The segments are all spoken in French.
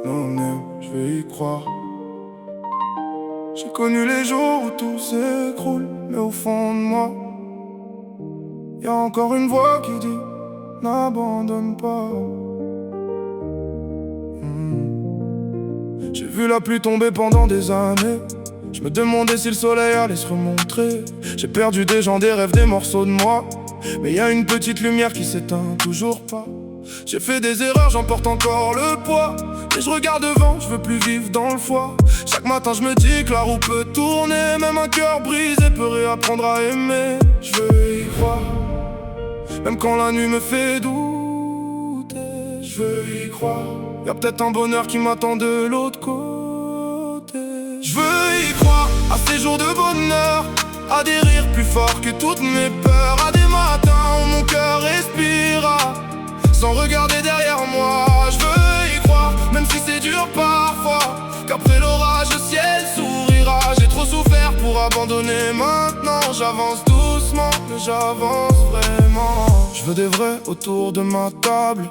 non, non, je vais y croire. J'ai connu les jours où tout s'écroule, mais au fond de moi, y a encore une voix qui dit n'abandonne pas. J'ai vu la pluie tomber pendant des années. Je me demandais si le soleil allait se remontrer. J'ai perdu des gens, des rêves, des morceaux de moi. Mais y a une petite lumière qui s'éteint toujours pas. J'ai fait des erreurs, j'en porte encore le poids. Et je regarde devant, je veux plus vivre dans le foie. Chaque matin je me dis que la roue peut tourner. Même un cœur brisé peut réapprendre à aimer. Je veux y croire, même quand la nuit me fait douter. Je veux y croire, y'a peut-être un bonheur qui m'attend de l'autre côté. Je veux y croire à ces jours de bonheur, à des rires plus forts que toutes mes peurs, à des matins où mon cœur respira sans regarder derrière moi. Je veux y croire, même si c'est dur parfois, qu'après l'orage le ciel sourira. J'ai trop souffert pour abandonner, maintenant j'avance doucement, mais j'avance vraiment. Je veux des vrais autour de ma table,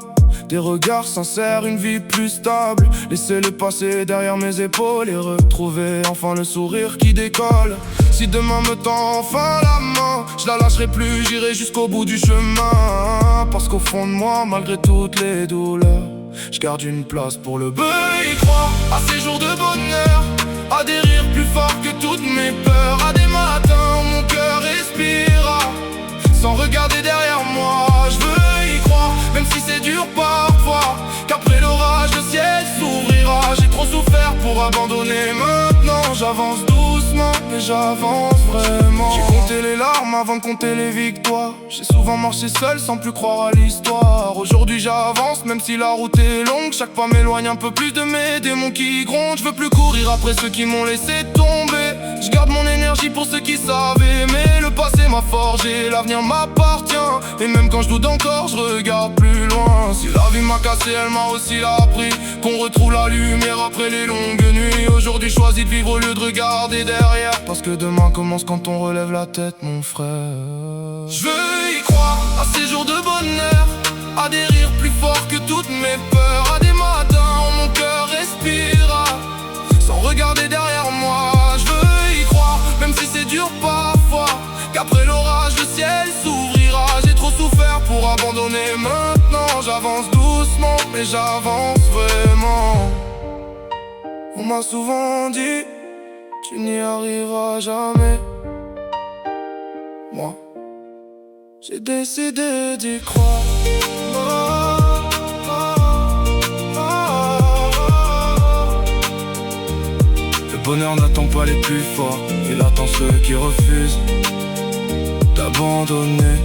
des regards sincères, une vie plus stable. Laisser le passé derrière mes épaules et retrouver enfin le sourire qui décolle. Si demain me tend enfin la main, je la lâcherai plus, j'irai jusqu'au bout du chemin. Parce qu'au fond de moi, malgré toutes les douleurs, je garde une place pour le beurre. Y croire à ces jours de bonheur, à des rires plus forts que toutes mes peurs, à des matins où mon cœur respira sans regarder derrière moi. Je veux y croire, même si c'est dur parfois, qu'après l'orage le ciel s'ouvrira. J'ai trop souffert pour abandonner, maintenant j'avance doucement, mais j'avance vraiment. J'ai compté les larmes avant de compter les victoires. J'ai souvent marché seul sans plus croire à l'histoire. Aujourd'hui j'avance, même si la route est longue. Chaque pas m'éloigne un peu plus de mes démons qui grondent. Je veux plus courir après ceux qui m'ont laissé tomber. Je garde mon énergie pour ceux qui savent aimer. Le passé m'a forgé, l'avenir m'appartient. Et même quand je doute encore, je regarde plus loin. Si la vie m'a cassé, elle m'a aussi appris qu'on retrouve la lumière après les longues nuits. Aujourd'hui je choisis de vivre au lieu de regarder derrière, parce que demain commence quand on relève la tête, mon frère. Je veux y croire à ces jours de bonheur, à des rires plus forts que toutes mes peurs, à des matins où mon cœur respira sans regarder derrière moi. Je veux y croire, même si c'est dur parfois, qu'après l'orage le ciel s'ouvrira. J'ai trop souffert pour abandonner, maintenant j'avance doucement, mais j'avance vraiment. On m'a souvent dit, tu n'y arriveras jamais. Moi, j'ai décidé d'y croire. Le bonheur n'attend pas les plus forts, il attend ceux qui refusent d'abandonner.